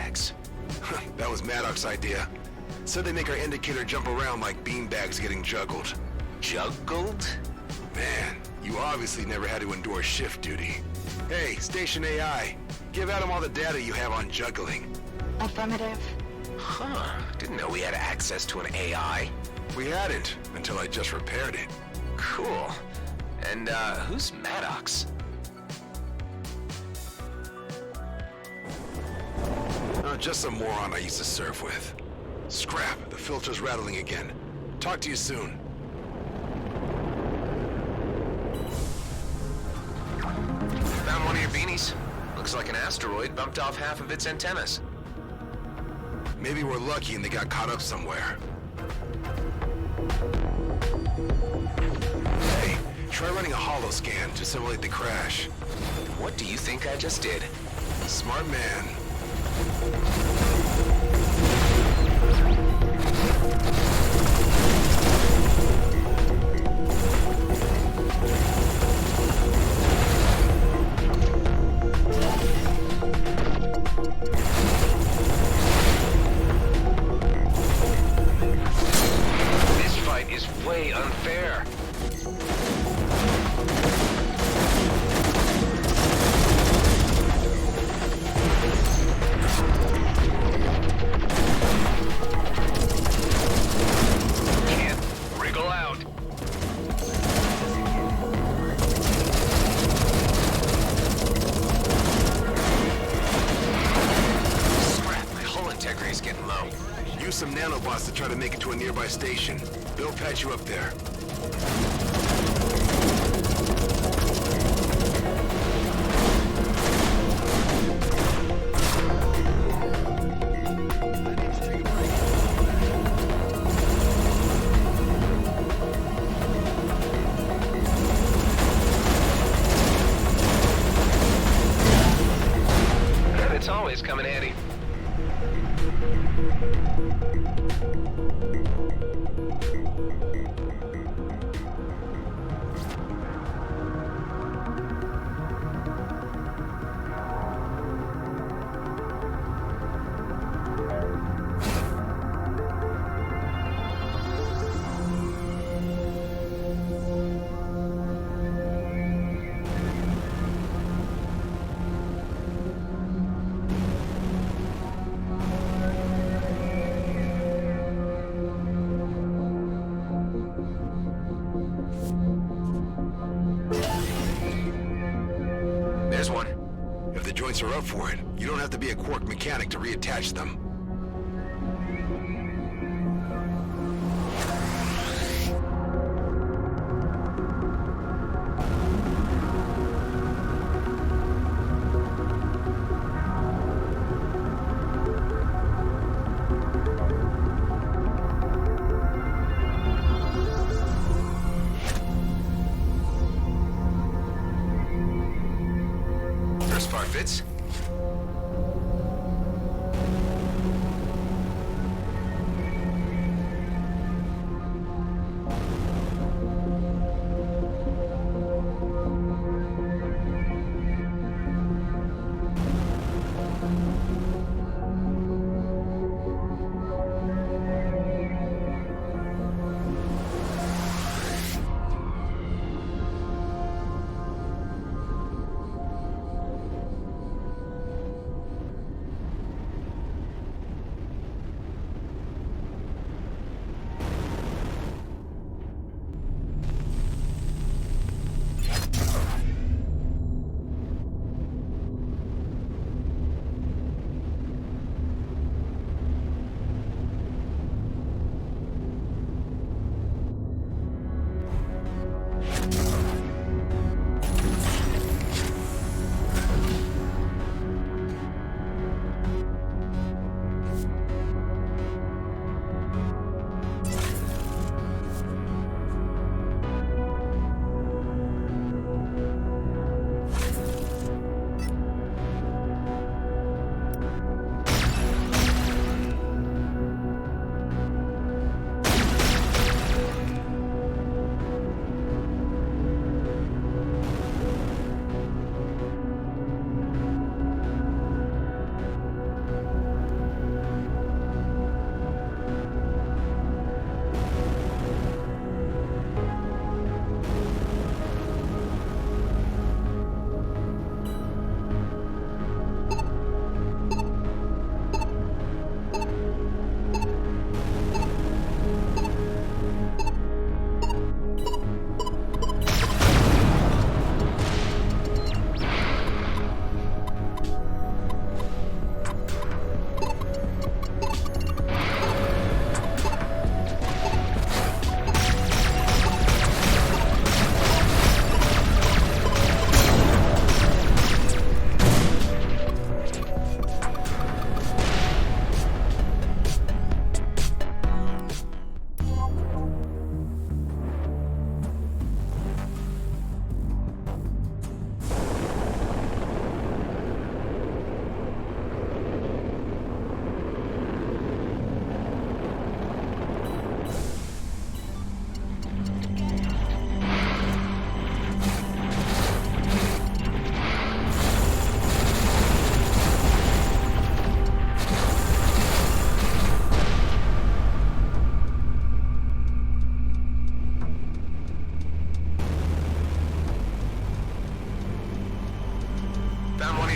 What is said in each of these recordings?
beanbags? That was Maddox's idea. Said they make our indicator jump around like beanbags getting juggled. Juggled? Man, you obviously never had to endure shift duty. Hey, Station AI, give Adam all the data you have on juggling. Affirmative. Huh, didn't know we had access to an AI. We hadn't, until I just repaired it. Cool. And, who's Maddox? Just some moron I used to surf with. Scrap, the filter's rattling again. Talk to you soon. Found one of your beanies. Looks like an asteroid bumped off half of its antennas. Maybe we're lucky and they got caught up somewhere. Hey, try running a holo scan to simulate the crash. What do you think I just did? Smart man. This fight is way unfair. Can't wriggle out. Scrap, my hull integrity's getting low. Use some nanobots to try to make it to a nearby station. They'll patch you up there. It's always come in handy. There's one. If the joints are up for it, you don't have to be a quark mechanic to reattach them. First part fits.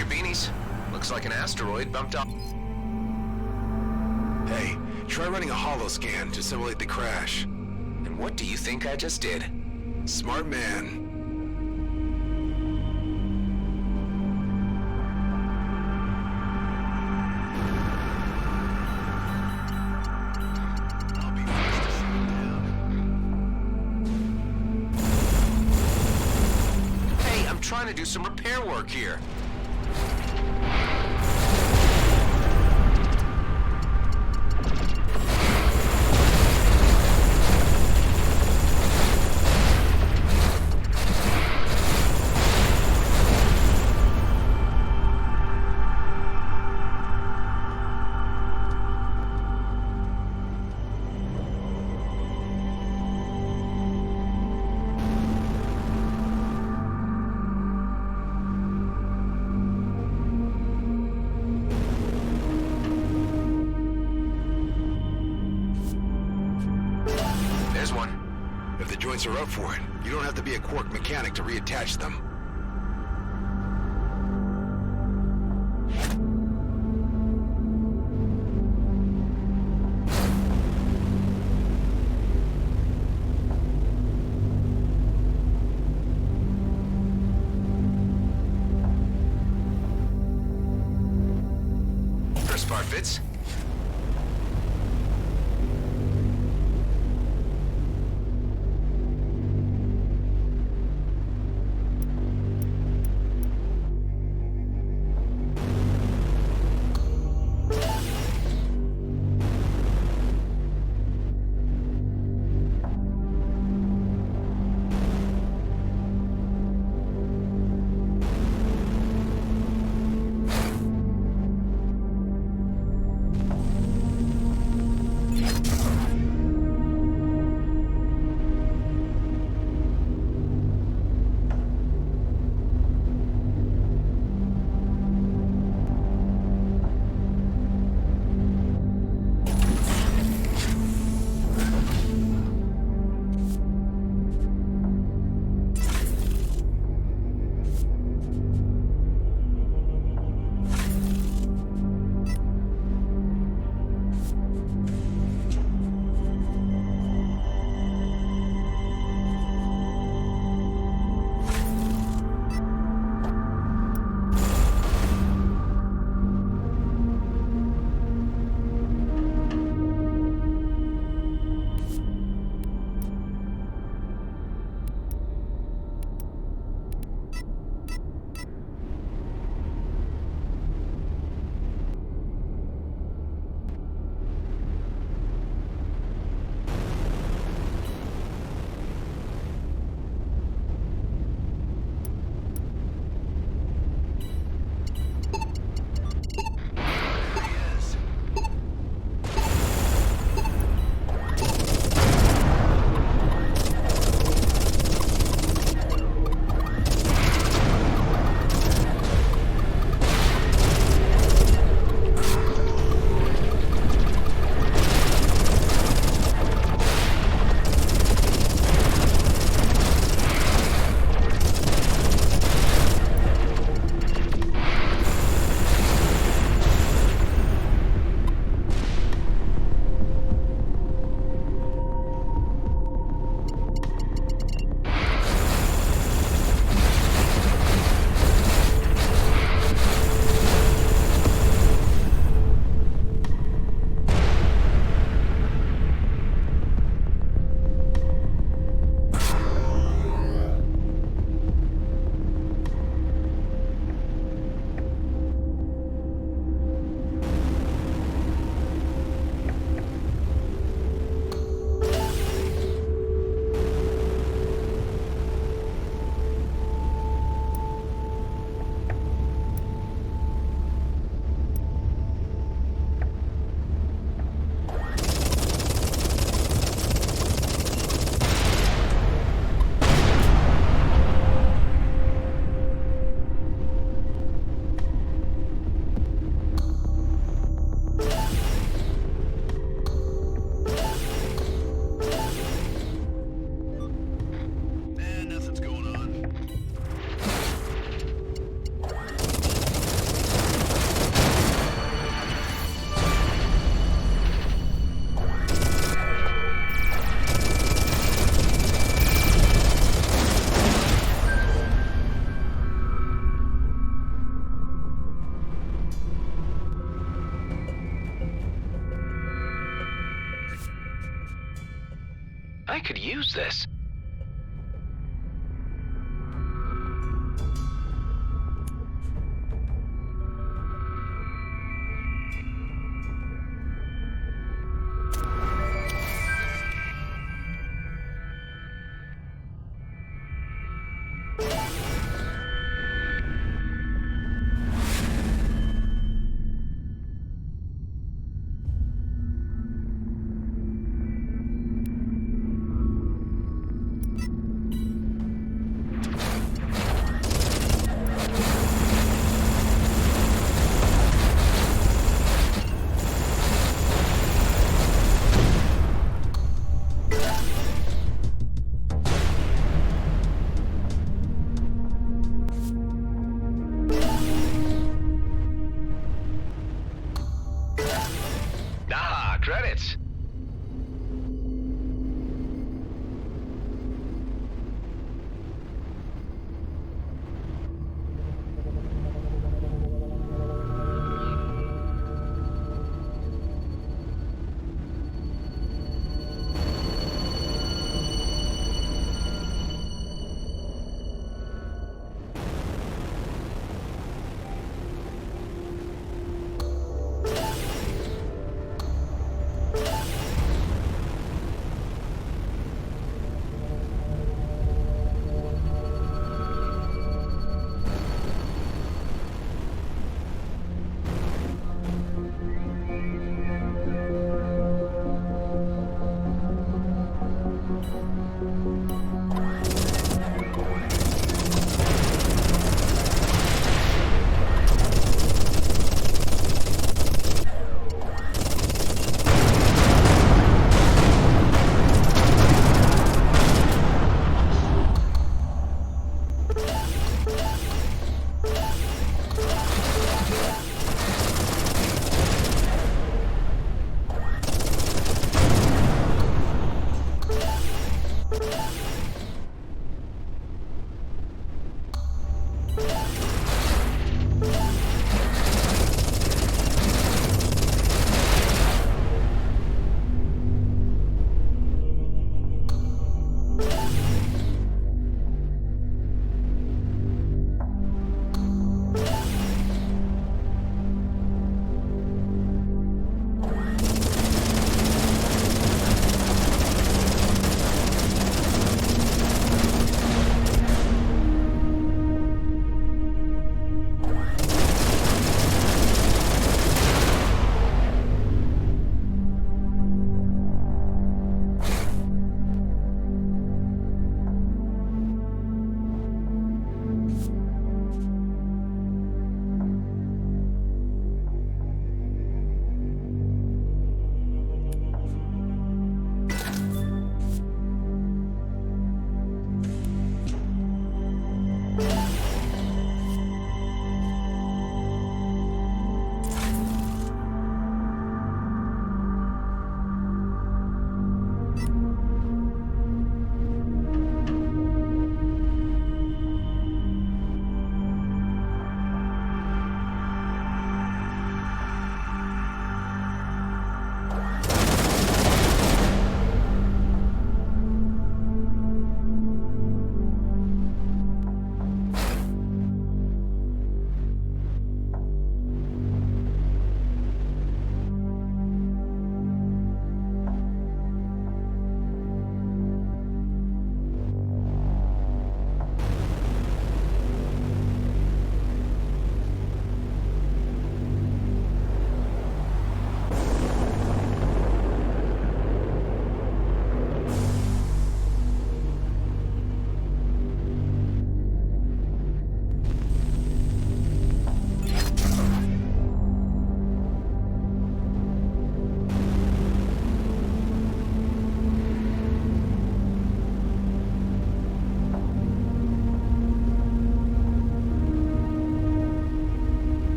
of your beanies? Looks like an asteroid bumped off. Hey, try running a holo scan to simulate the crash. And what do you think I just did? Smart man. I'll be first to shut it down. Hey, I'm trying to do some repair work here. There's one. If the joints are up for it, you don't have to be a Quark mechanic to reattach them. First part fits. I could use this. Ah, credits.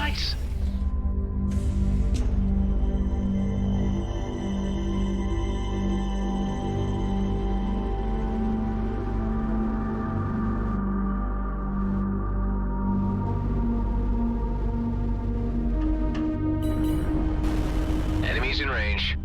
lights! Enemies in range.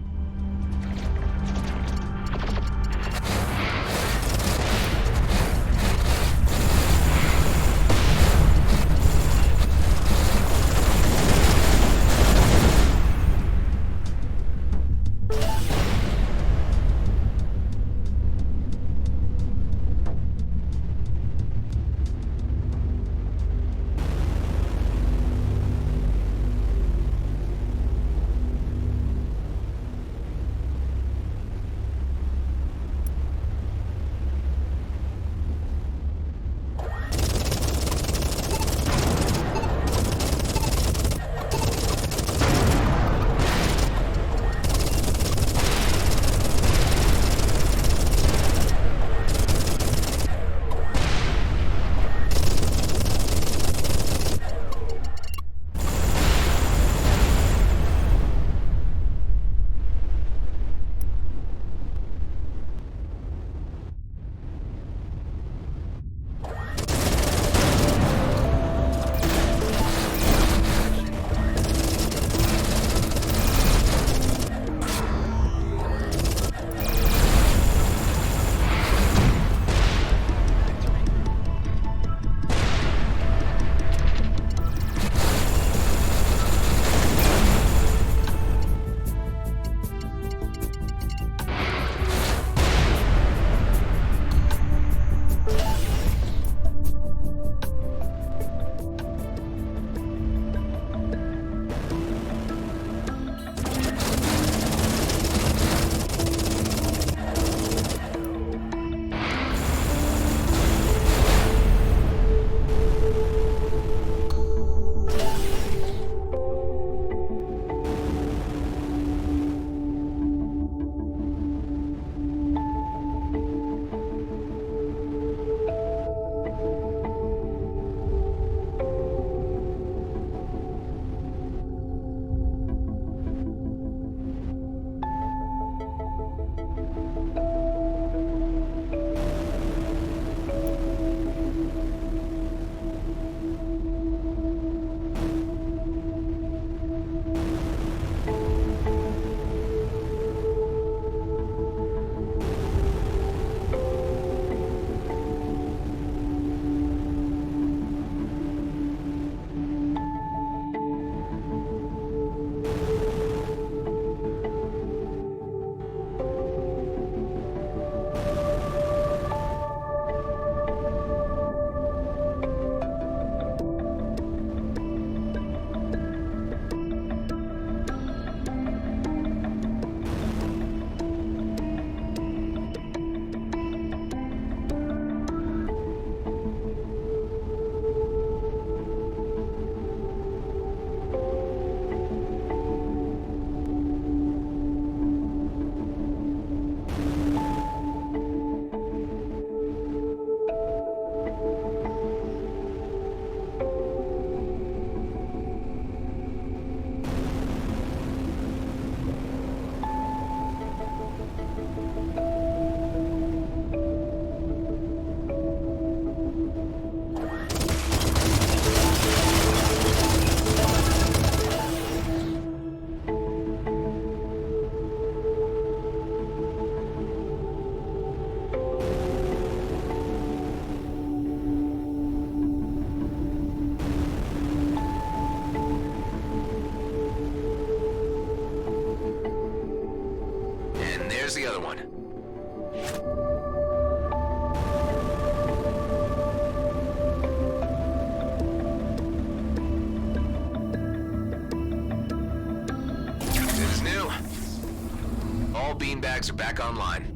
There's the other one. This is new. All beanbags are back online.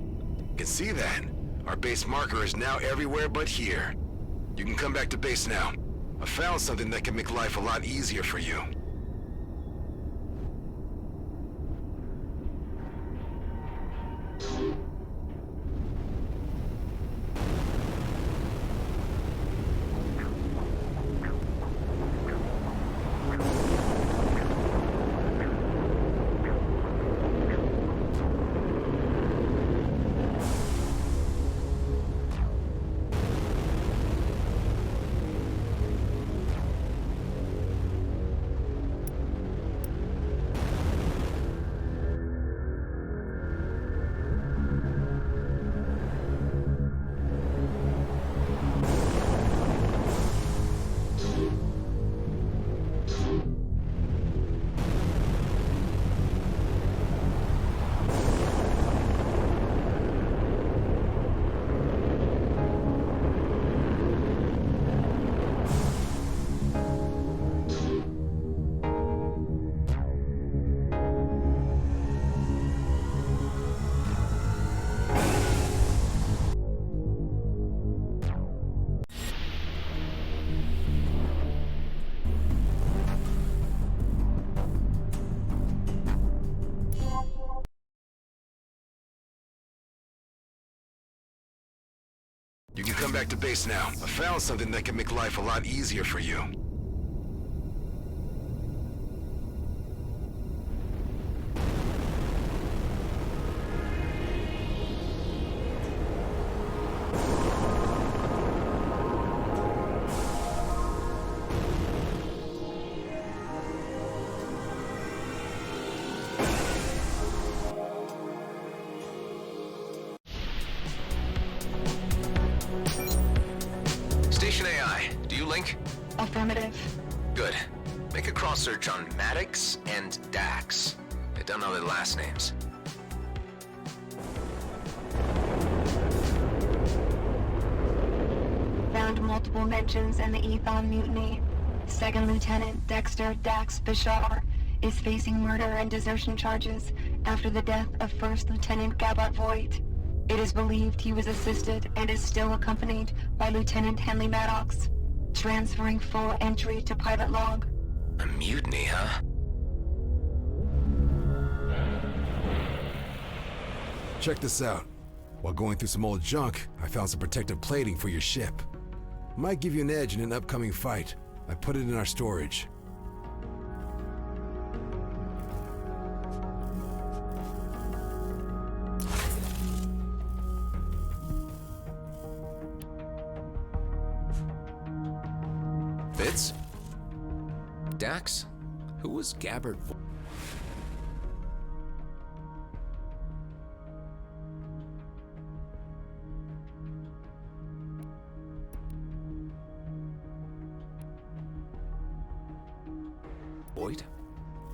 You can see that. Our base marker is now everywhere but here. You can come back to base now. I found something that can make life a lot easier for you. You can come back to base now. I found something that can make life a lot easier for you. Station AI, do you link? Affirmative. Good. Make a cross search on Maddox and Dax. I don't know their last names. Found multiple mentions in the Ethon mutiny. Second Lieutenant Dexter Dax Bashar is facing murder and desertion charges after the death of First Lieutenant Gabot Voigt. It is believed he was assisted and is still accompanied by Lieutenant Henley Maddox, transferring full entry to pilot log. A mutiny, huh? Check this out. While going through some old junk, I found some protective plating for your ship. Might give you an edge in an upcoming fight. I put it in our storage. Fitz? Dax? Who was Gabbard? Voigt?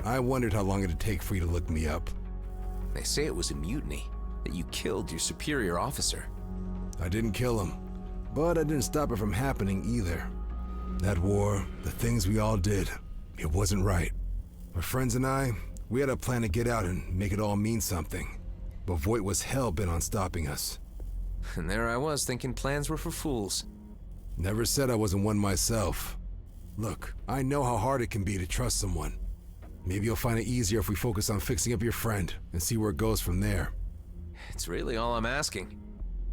I wondered how long it'd take for you to look me up. They say it was a mutiny, that you killed your superior officer. I didn't kill him, but I didn't stop it from happening either. That war, the things we all did, it wasn't right. My friends and I, we had a plan to get out and make it all mean something. But Voigt was hell-bent on stopping us. And there I was thinking plans were for fools. Never said I wasn't one myself. Look, I know how hard it can be to trust someone. Maybe you'll find it easier if we focus on fixing up your friend and see where it goes from there. It's really all I'm asking.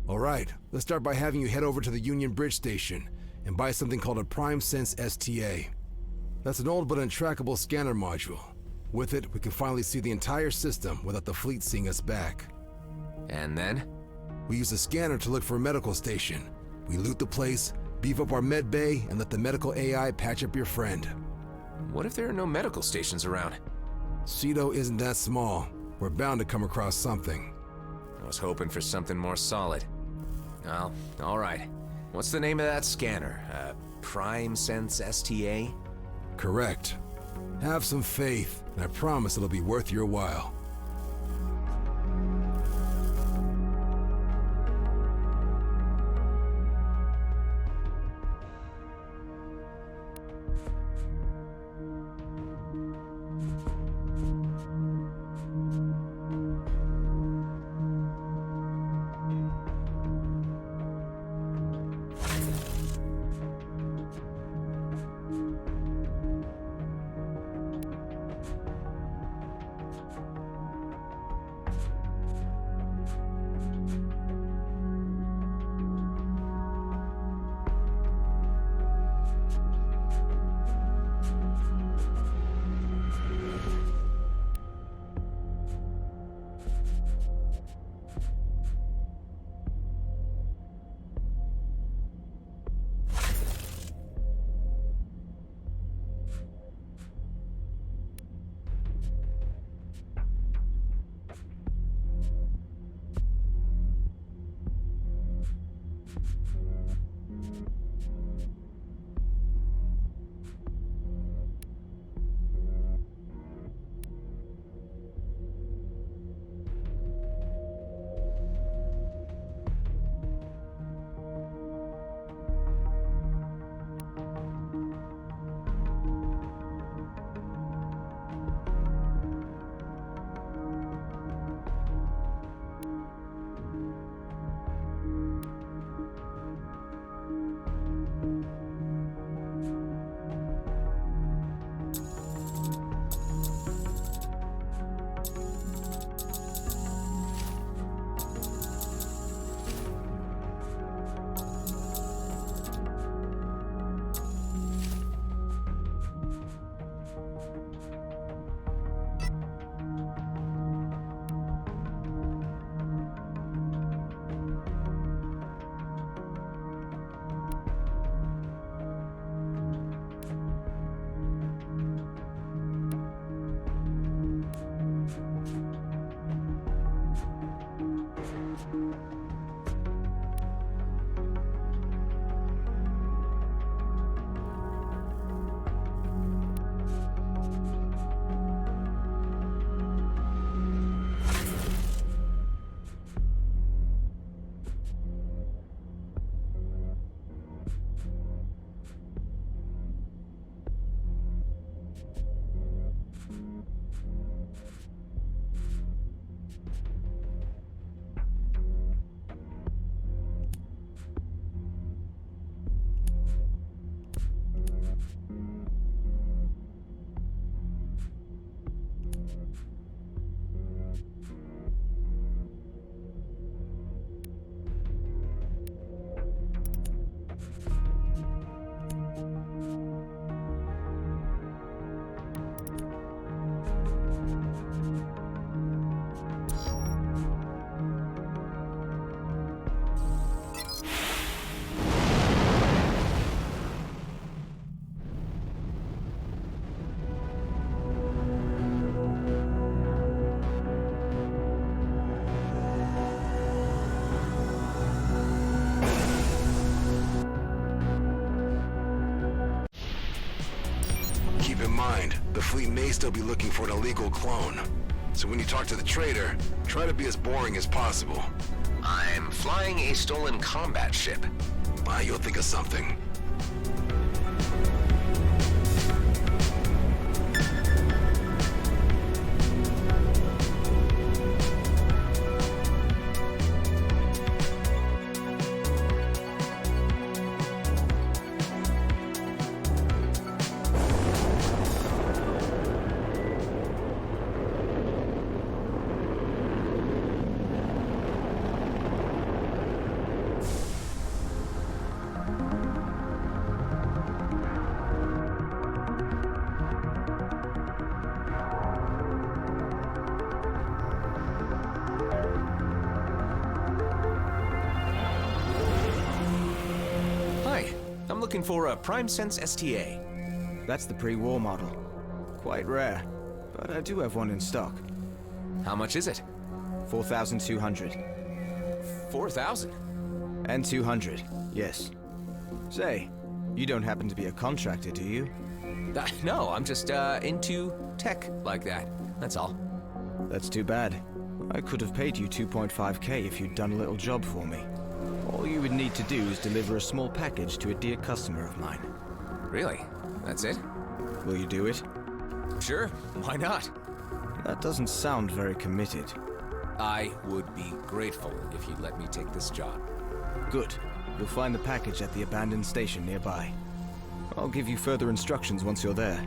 All right, let's start by having you head over to the Union Bridge Station and buy something called a Prime Sense STA. That's an old but untrackable scanner module. With it, we can finally see the entire system without the fleet seeing us back. And then? We use the scanner to look for a medical station. We loot the place, beef up our med bay, and let the medical AI patch up your friend. What if there are no medical stations around? Cedo isn't that small. We're bound to come across something. I was hoping for something more solid. Well, all right. What's the name of that scanner? Prime Sense STA? Correct. Have some faith, and I promise it'll be worth your while. The fleet may still be looking for an illegal clone. So when you talk to the trader, try to be as boring as possible. I'm flying a stolen combat ship. You'll think of something. I'm looking for a Prime Sense STA. That's the pre-war model. Quite rare, but I do have one in stock. How much is it? 4,200. 4,000? And 200, yes. Say, you don't happen to be a contractor, do you? No, I'm just into tech like that. That's all. That's too bad. I could have paid you 2.5k if you'd done a little job for me. All you would need to do is deliver a small package to a dear customer of mine. Really? That's it? Will you do it? Sure, why not? That doesn't sound very committed. I would be grateful if you'd let me take this job. Good. You'll find the package at the abandoned station nearby. I'll give you further instructions once you're there.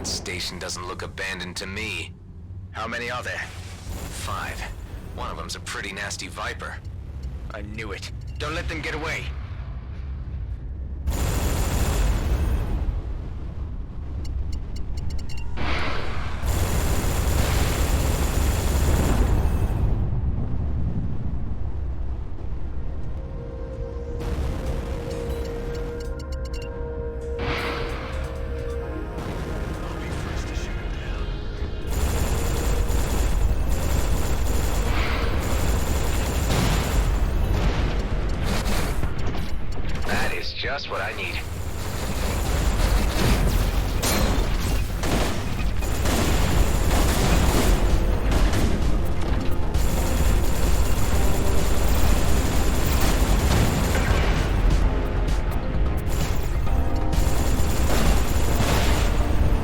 That station doesn't look abandoned to me. How many are there? 5. One of them's a pretty nasty Viper. I knew it. Don't let them get away. Just what I need.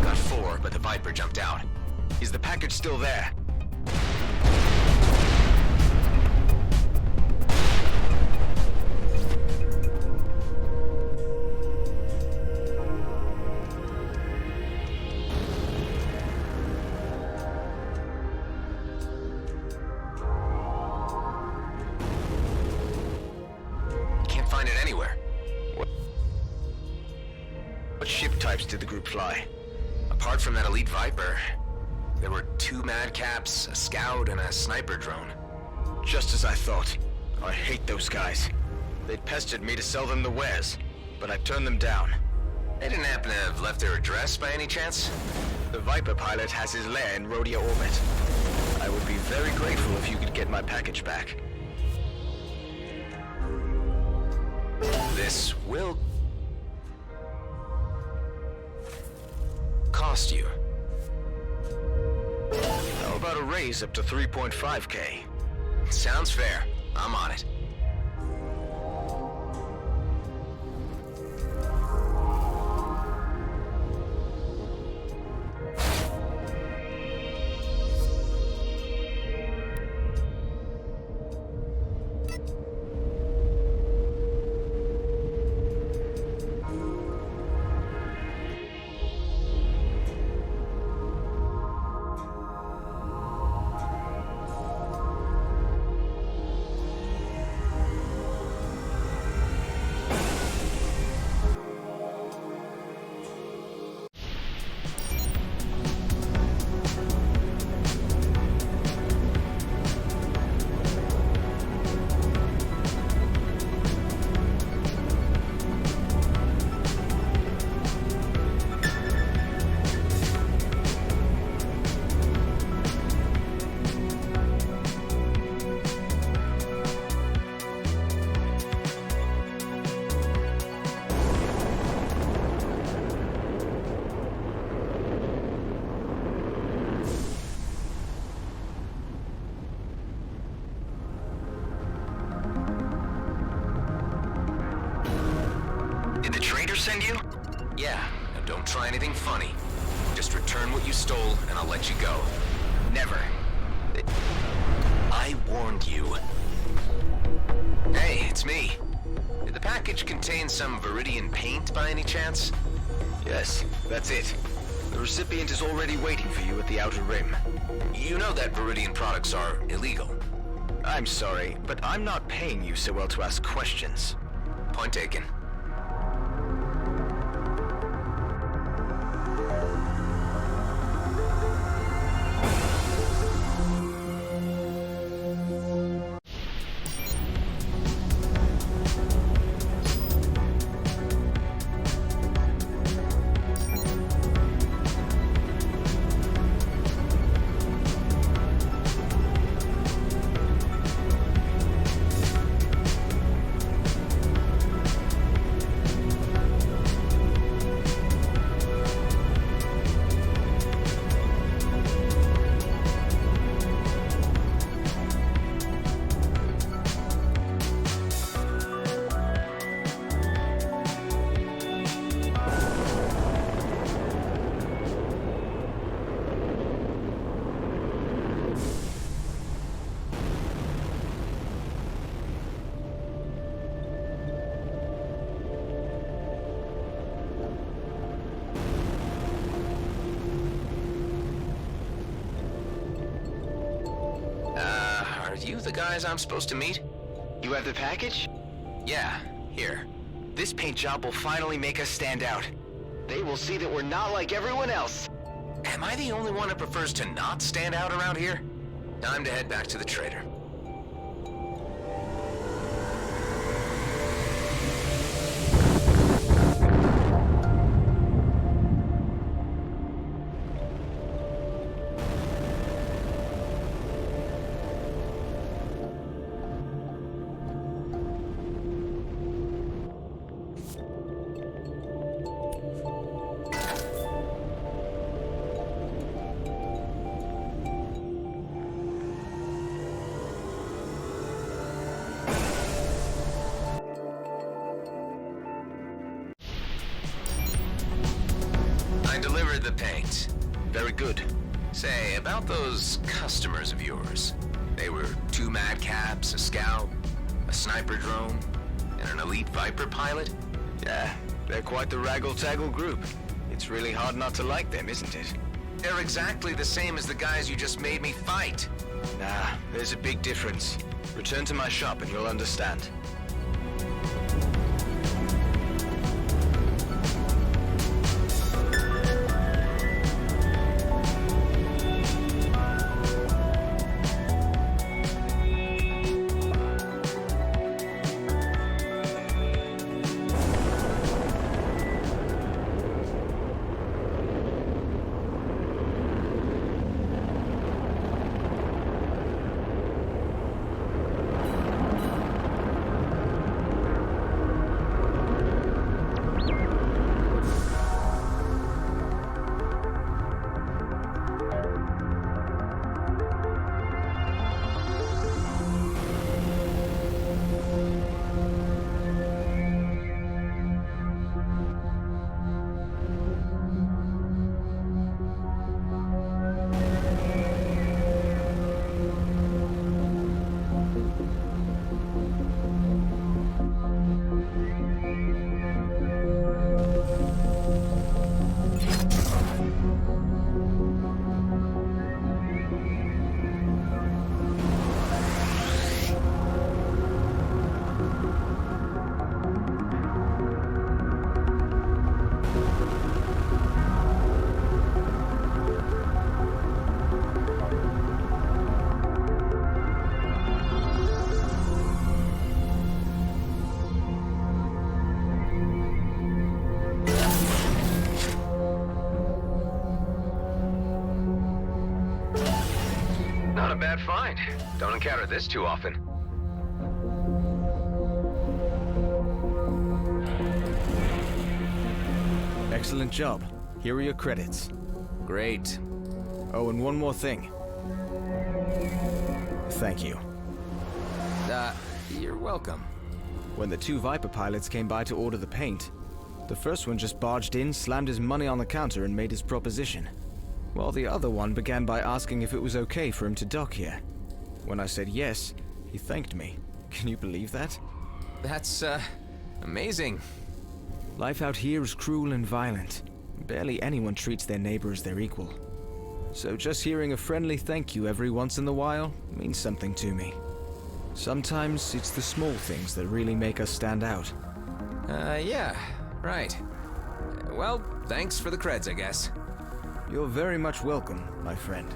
Got 4, but the Viper jumped out. Is the package still there? Find it anywhere. What ship types did the group fly? Apart from that elite Viper, there were 2 Madcaps, a Scout, and a sniper drone. Just as I thought. I hate those guys. They'd pestered me to sell them the wares, but I turned them down. They didn't happen to have left their address by any chance? The Viper pilot has his lair in Rhodia orbit. I would be very grateful if you could get my package back. This will cost you. How about a raise up to 3.5K? Sounds fair. I'm on it. Send you? Yeah, and don't try anything funny. Just return what you stole, and I'll let you go. Never. I warned you. Hey, it's me. Did the package contain some Viridian paint by any chance? Yes, that's it. The recipient is already waiting for you at the outer rim. You know that Viridian products are illegal. I'm sorry, but I'm not paying you so well to ask questions. Point taken. You the guys I'm supposed to meet? You have the package? Yeah, here. This paint job will finally make us stand out. They will see that we're not like everyone else. Am I the only one who prefers to not stand out around here? Time to head back to the trader. I delivered the paint. Very good. Say, about those customers of yours. They were 2 madcaps, a scout, a sniper drone, and an elite Viper pilot? Yeah, they're quite the raggle-taggle group. It's really hard not to like them, isn't it? They're exactly the same as the guys you just made me fight. Nah, there's a big difference. Return to my shop and you'll understand. Not a bad find. Don't encounter this too often. Excellent job. Here are your credits. Great. Oh, and one more thing. Thank you. You're welcome. When the 2 Viper pilots came by to order the paint, the first one just barged in, slammed his money on the counter, and made his proposition. While the other one began by asking if it was okay for him to dock here. When I said yes, he thanked me. Can you believe that? That's, amazing. Life out here is cruel and violent. Barely anyone treats their neighbor as their equal. So just hearing a friendly thank you every once in a while means something to me. Sometimes it's the small things that really make us stand out. Yeah, right. Well, thanks for the creds, I guess. You're very much welcome, my friend.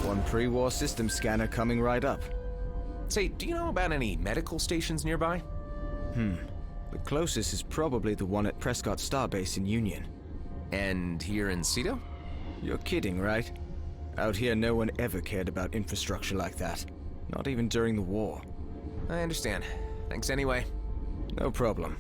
One pre-war system scanner coming right up. Say, do you know about any medical stations nearby? The closest is probably the one at Prescott Starbase in Union. And here in Cedo? You're kidding, right? Out here, no one ever cared about infrastructure like that. Not even during the war. I understand. Thanks anyway. No problem.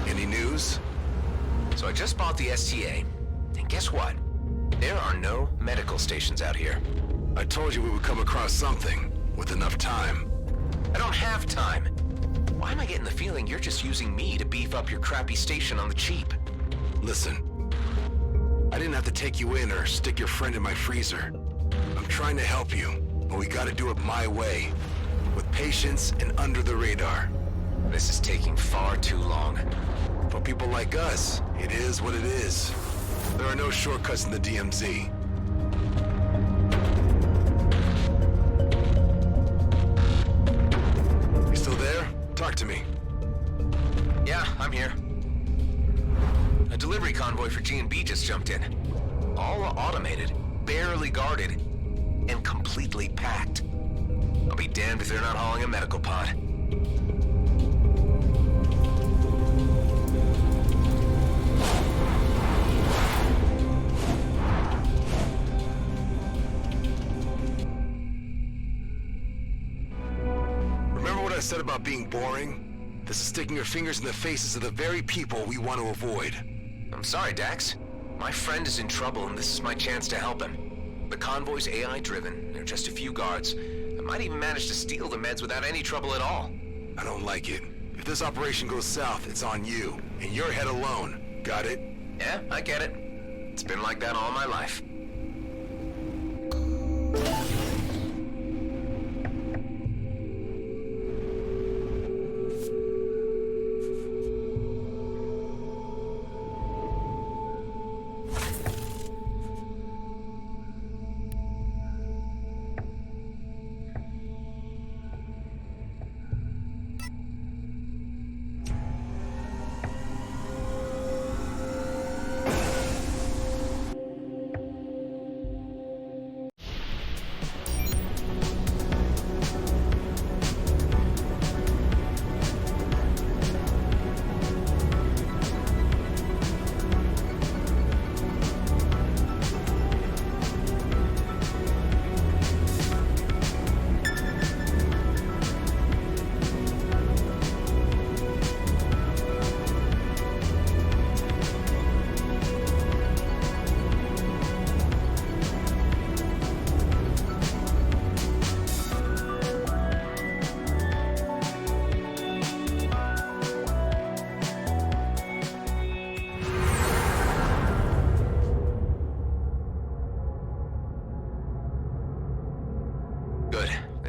Any news? So I just bought the STA, and guess what? There are no medical stations out here. I told you we would come across something, with enough time. I don't have time. Why am I getting the feeling you're just using me to beef up your crappy station on the cheap? Listen, I didn't have to take you in or stick your friend in my freezer. I'm trying to help you, but we gotta do it my way. With patience and under the radar. This is taking far too long. For people like us, it is what it is. There are no shortcuts in the DMZ. You still there? Talk to me. Yeah, I'm here. A delivery convoy for G&B just jumped in. All automated, barely guarded, and completely packed. I'll be damned if they're not hauling a medical pod. Remember what I said about being boring? This is sticking your fingers in the faces of the very people we want to avoid. I'm sorry, Dax. My friend is in trouble and this is my chance to help him. The convoy's AI-driven. There are just a few guards. I might even manage to steal the meds without any trouble at all. I don't like it. If this operation goes south, it's on you. And your head alone. Got it? Yeah, I get it. It's been like that all my life.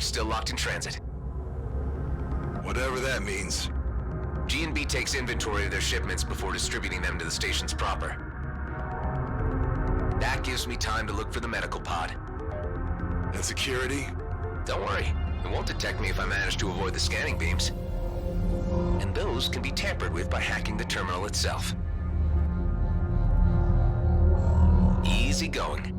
still locked in transit. Whatever that means. G&B takes inventory of their shipments before distributing them to the stations proper. That gives me time to look for the medical pod. And security? Don't worry, it won't detect me if I manage to avoid the scanning beams. And those can be tampered with by hacking the terminal itself. Easy going.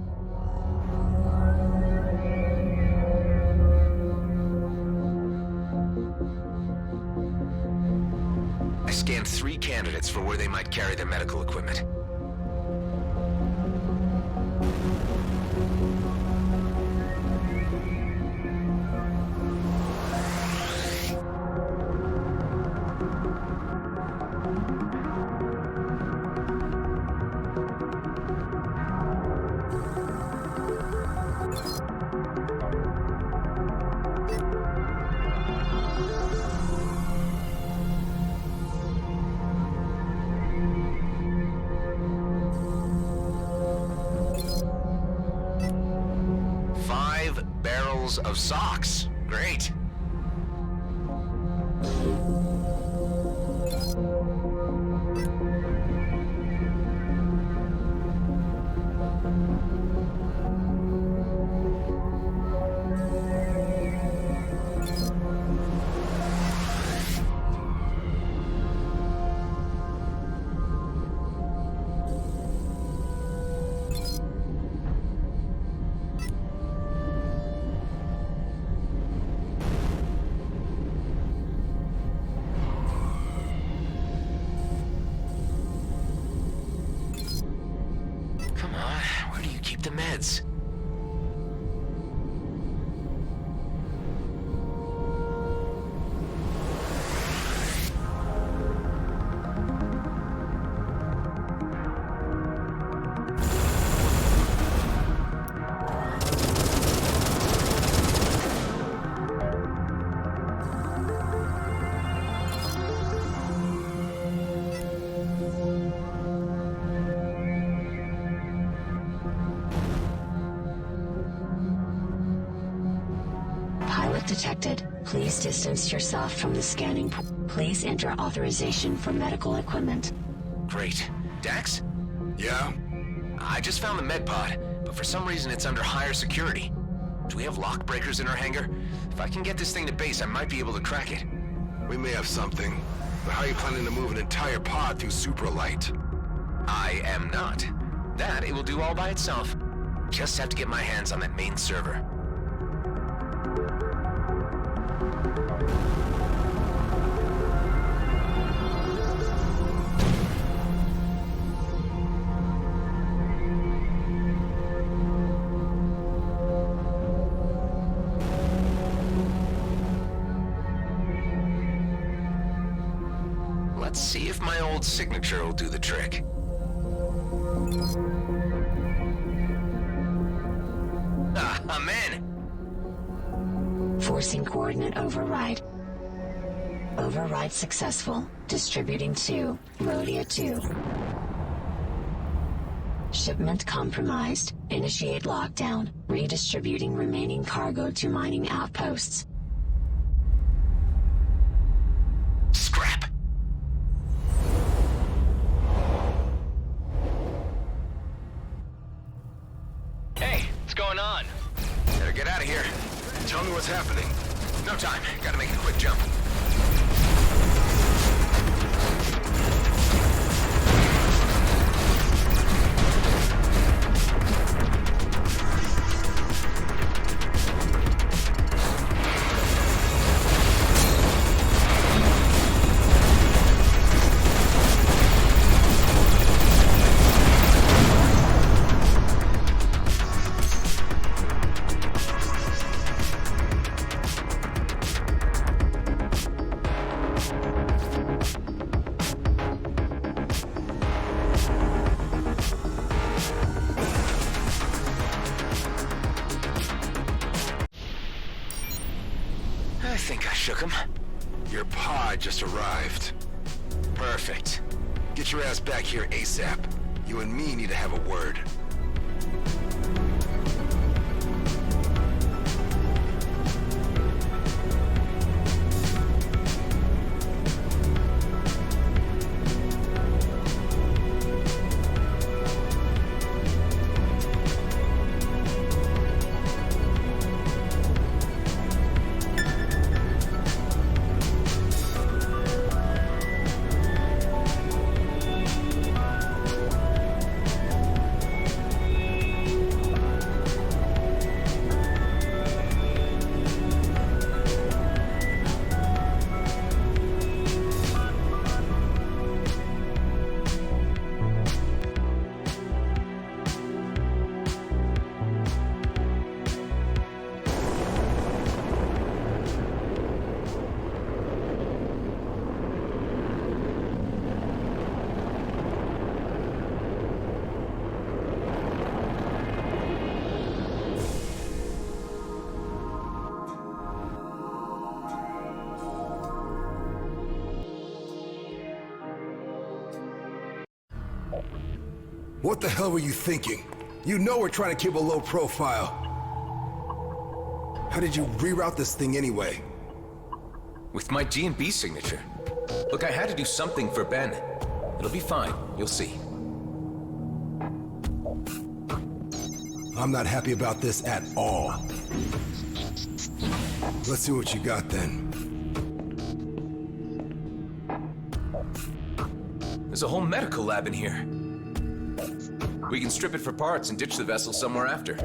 I scanned 3 candidates for where they might carry their medical equipment. Of socks. Great. The meds. Detected. Please distance yourself from the scanning. Please enter authorization for medical equipment. Great. Dax? Yeah? I just found the med pod, but for some reason it's under higher security. Do we have lock breakers in our hangar? If I can get this thing to base, I might be able to crack it. We may have something, but how are you planning to move an entire pod through supralight? I am not. That it will do all by itself. Just have to get my hands on that main server. Let's see if my old signature will do the trick. I'm in! Forcing coordinate override. Override successful. Distributing to Rhodia 2. Shipment compromised. Initiate lockdown. Redistributing remaining cargo to mining outposts. Scrap! Hey, what's going on? Better get out of here. Tell me what's happening. No time. Gotta make a quick jump. I think I shook him. Your pod just arrived. Perfect. Get your ass back here ASAP. You and me need to have a word. What the hell were you thinking? You know we're trying to keep a low profile. How did you reroute this thing anyway? With my G&B signature. Look, I had to do something for Ben. It'll be fine, you'll see. I'm not happy about this at all. Let's see what you got then. There's a whole medical lab in here. We can strip it for parts and ditch the vessel somewhere after.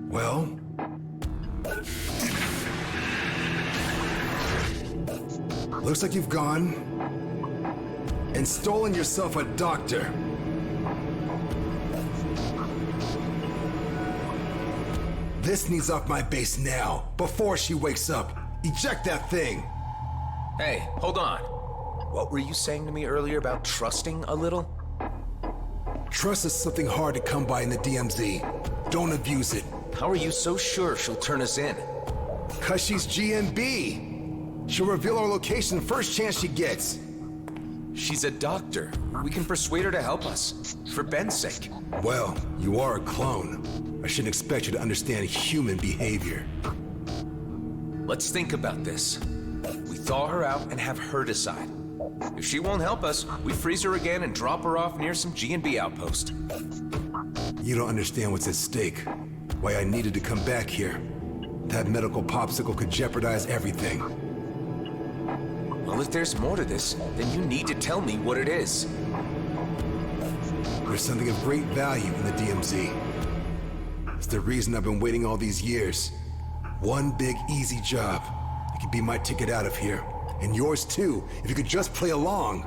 Well? Looks like you've gone and stolen yourself a doctor. This needs off my base now, before she wakes up. Eject that thing! Hey, hold on. What were you saying to me earlier about trusting a little? Trust is something hard to come by in the DMZ. Don't abuse it. How are you so sure she'll turn us in? 'Cause she's GNB. She'll reveal our location the first chance she gets. She's a doctor. We can persuade her to help us. For Ben's sake. Well, you are a clone. I shouldn't expect you to understand human behavior. Let's think about this. We thaw her out and have her decide. If she won't help us, we freeze her again and drop her off near some G&B outpost. You don't understand what's at stake. Why I needed to come back here. That medical popsicle could jeopardize everything. Well, if there's more to this, then you need to tell me what it is. There's something of great value in the DMZ. It's the reason I've been waiting all these years. One big, easy job. It could be my ticket out of here. And yours too, if you could just play along.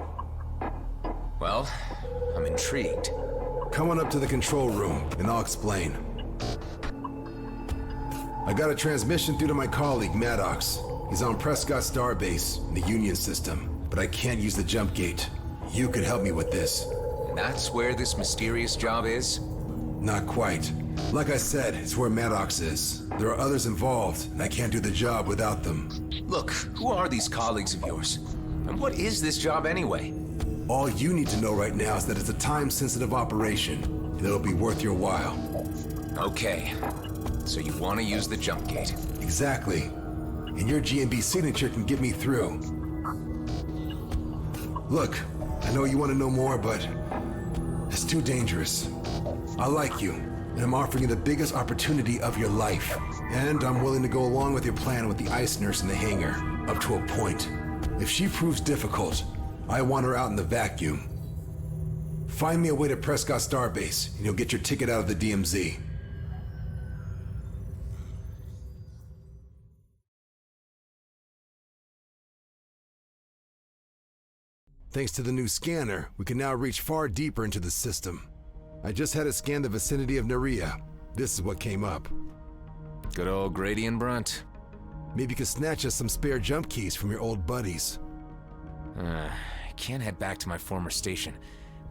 Well, I'm intrigued. Come on up to the control room, and I'll explain. I got a transmission through to my colleague, Maddox. He's on Prescott Starbase, in the Union system, but I can't use the jump gate. You could help me with this. And that's where this mysterious job is? Not quite. Like I said, it's where Maddox is. There are others involved, and I can't do the job without them. Look, who are these colleagues of yours? And what is this job anyway? All you need to know right now is that it's a time-sensitive operation, and it'll be worth your while. Okay. So you want to use the jump gate? Exactly. And your GMB signature can get me through. Look, I know you want to know more, but it's too dangerous. I like you, and I'm offering you the biggest opportunity of your life. And I'm willing to go along with your plan with the ice nurse in the hangar, up to a point. If she proves difficult, I want her out in the vacuum. Find me a way to Prescott Starbase, and you'll get your ticket out of the DMZ. Thanks to the new scanner, we can now reach far deeper into the system. I just had it scan the vicinity of Nerea. This is what came up. Good old Grady and Brunt. Maybe you could snatch us some spare jump keys from your old buddies. I can't head back to my former station,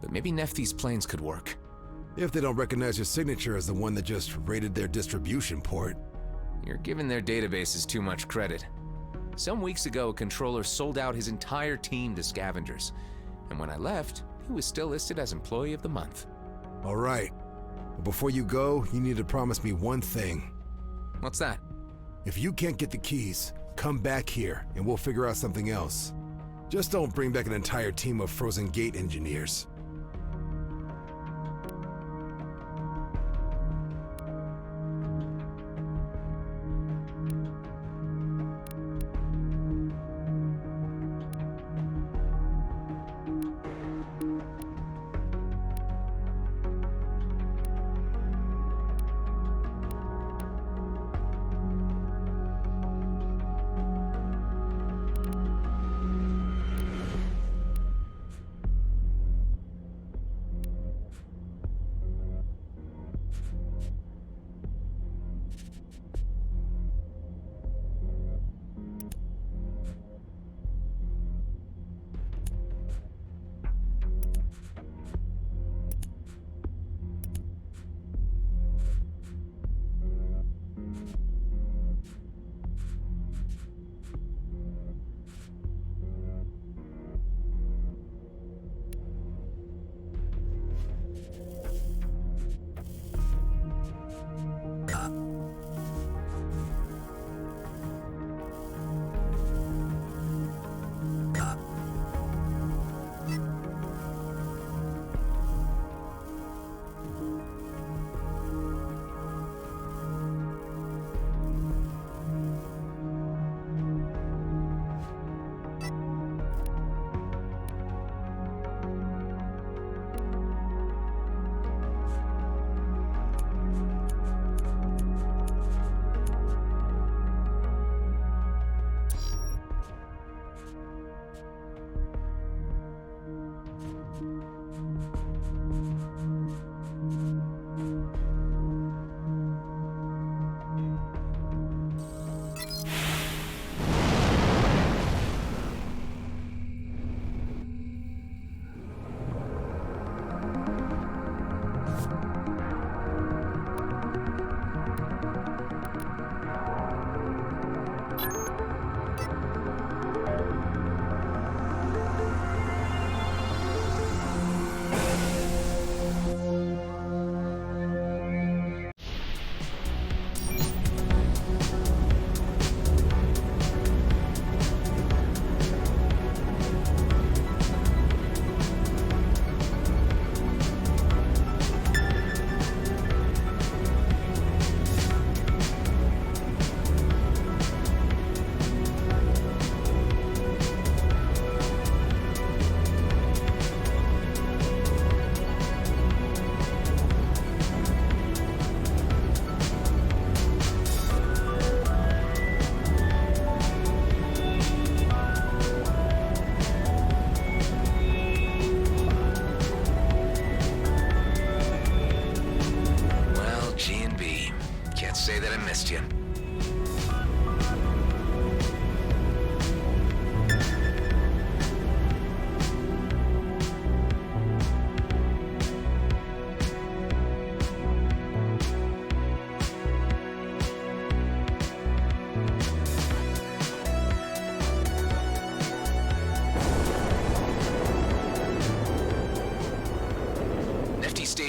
but maybe Nephthys planes could work. If they don't recognize your signature as the one that just raided their distribution port. You're giving their databases too much credit. Some weeks ago, a controller sold out his entire team to scavengers. And when I left, he was still listed as Employee of the Month. All right. But before you go, you need to promise me one thing. What's that? If you can't get the keys, come back here and we'll figure out something else. Just don't bring back an entire team of Frozen Gate engineers.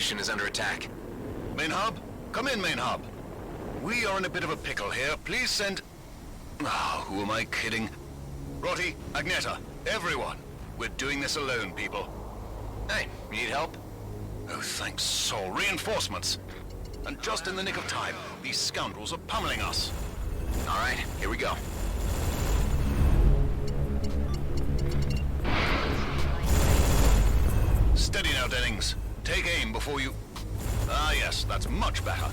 station is under attack. Main hub? Come in, main hub. We are in a bit of a pickle here. Please send... Ah, who am I kidding? Rotti, Agneta, everyone. We're doing this alone, people. Hey, you need help? Oh, thanks, Sol. Reinforcements. And just in the nick of time, these scoundrels are pummeling us. All right, here we go. Steady now, Dennings. Take aim before you... Ah, yes, that's much better. 4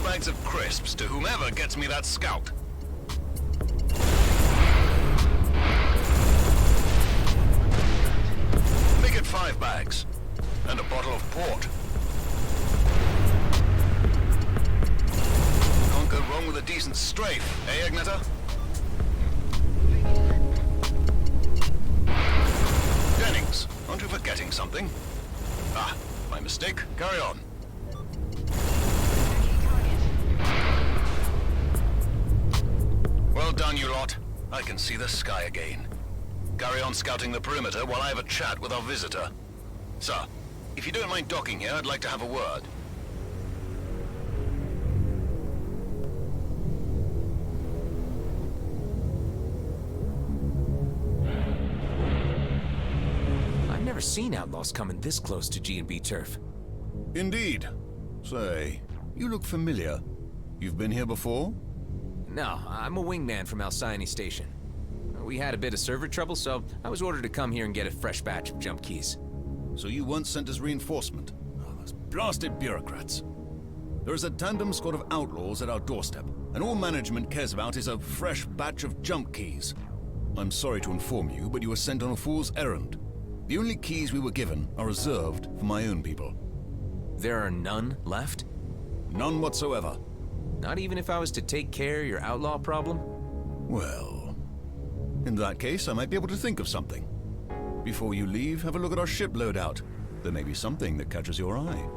bags of crisps to whomever gets me that scout. Make it 5 bags. And a bottle of port. Can't go wrong with a decent strafe, eh, Agneta? Dennings, aren't you forgetting something? Ah, my mistake. Carry on. Well done, you lot. I can see the sky again. Carry on scouting the perimeter while I have a chat with our visitor. Sir, if you don't mind docking here, I'd like to have a word. I've never seen outlaws coming this close to G&B turf. Indeed. Say, you look familiar. You've been here before? No, I'm a wingman from Alcyone Station. We had a bit of server trouble, so I was ordered to come here and get a fresh batch of jump keys. So you weren't sent as reinforcement? Oh, those blasted bureaucrats. There is a tandem squad of outlaws at our doorstep, and all management cares about is a fresh batch of jump keys. I'm sorry to inform you, but you were sent on a fool's errand. The only keys we were given are reserved for my own people. There are none left? None whatsoever. Not even if I was to take care of your outlaw problem? Well, in that case, I might be able to think of something. Before you leave, have a look at our ship loadout. There may be something that catches your eye.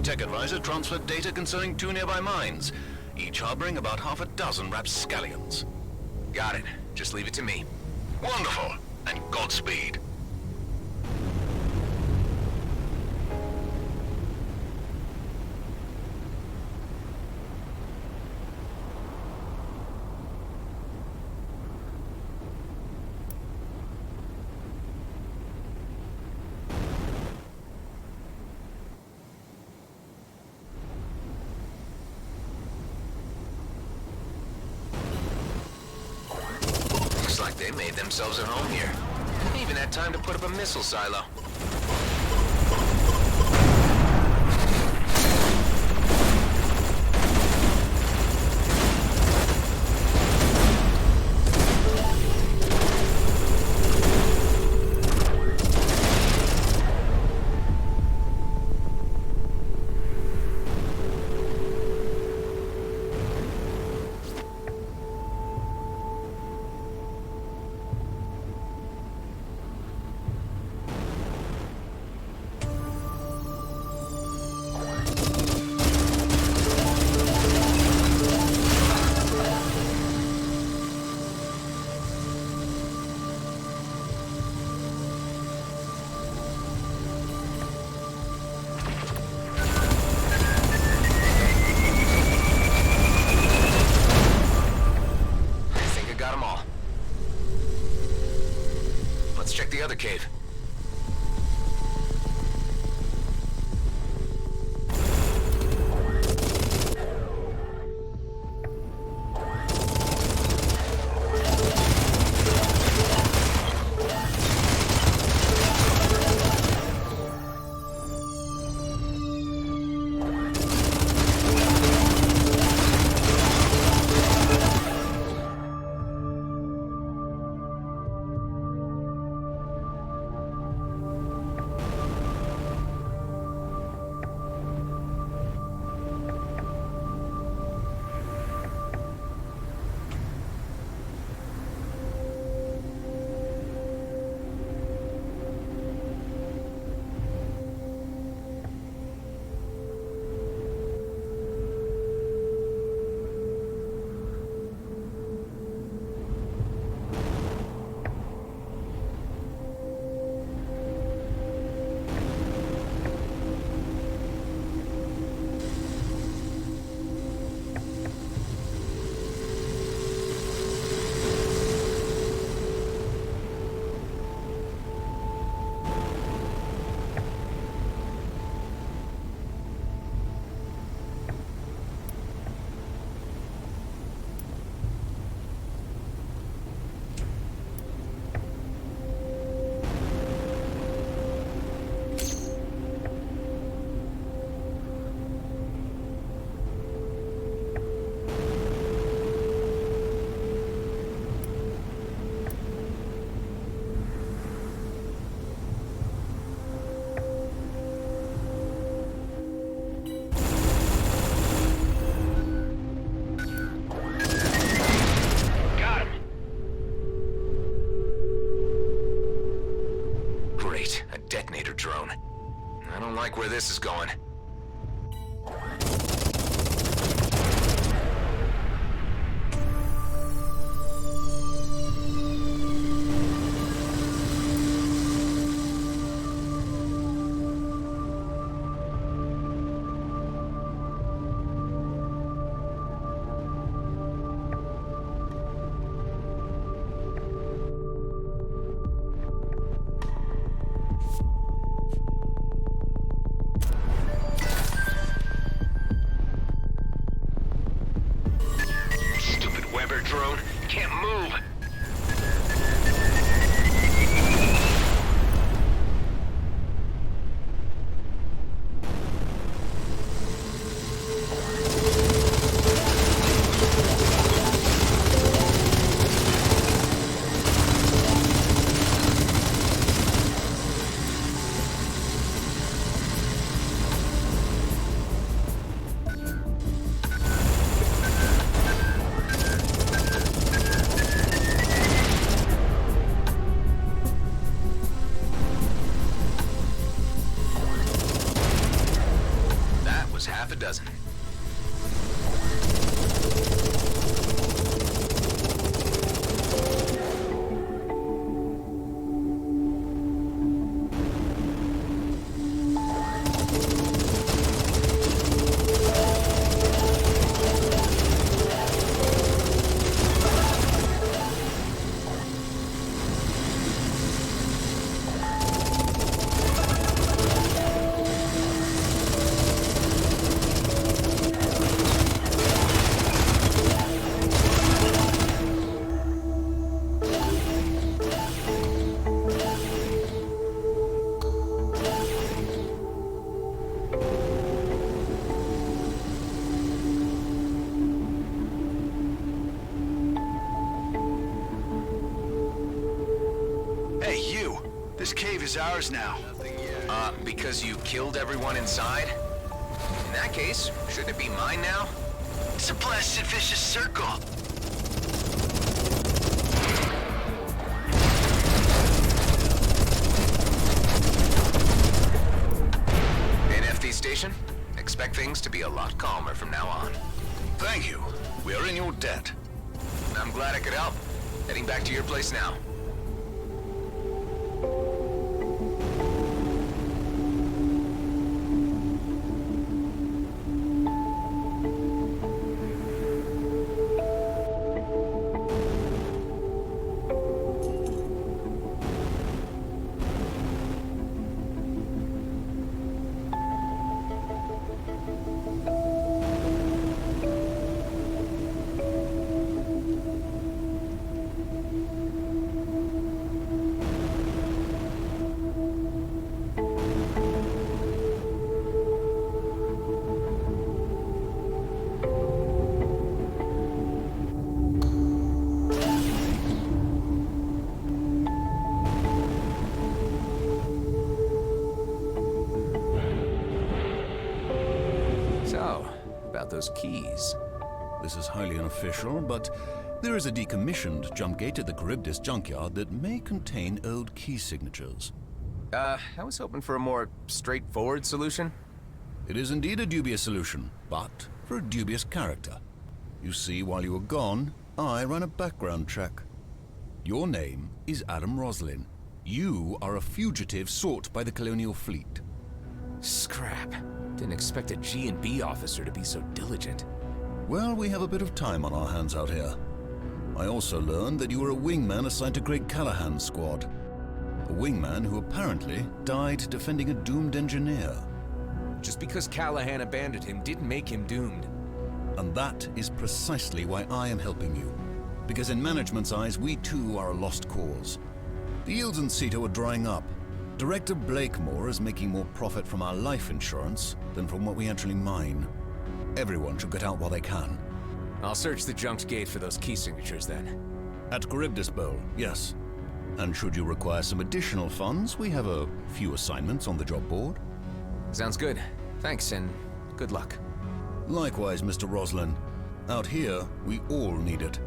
tech advisor transferred data concerning 2 nearby mines, each harboring about half a dozen rapscallions. Got it. Just leave it to me. Wonderful, and Godspeed. Looks like they made themselves at home here. Even had time to put up a missile silo. Check the other cave. Detonator drone. I don't like where this is going. dozen. Hey, you! This cave is ours now. Because you killed everyone inside? In that case, shouldn't it be mine now? It's a blasted vicious circle. NFD station? Expect things to be a lot calmer from now on. Thank you. We are in your debt. I'm glad I could help. Heading back to your place now. So, about those keys. This is highly unofficial, but there is a decommissioned jump gate at the Charybdis junkyard that may contain old key signatures. I was hoping for a more straightforward solution. It is indeed a dubious solution, but for a dubious character. You see, while you were gone, I ran a background check. Your name is Adam Roslin. You are a fugitive sought by the Colonial Fleet. Scrap. Didn't expect a G&B officer to be so diligent. Well, we have a bit of time on our hands out here. I also learned that you were a wingman assigned to Greg Callahan's squad. A wingman who apparently died defending a doomed engineer. Just because Callahan abandoned him didn't make him doomed. And that is precisely why I am helping you. Because in management's eyes, we too are a lost cause. The yields in Ceto are drying up. Director Blakemore is making more profit from our life insurance than from what we actually mine. Everyone should get out while they can. I'll search the junk's gate for those key signatures then. At Charybdis Bowl, yes. And should you require some additional funds, we have a few assignments on the job board. Sounds good. Thanks, and good luck. Likewise, Mr. Roslin. Out here, we all need it.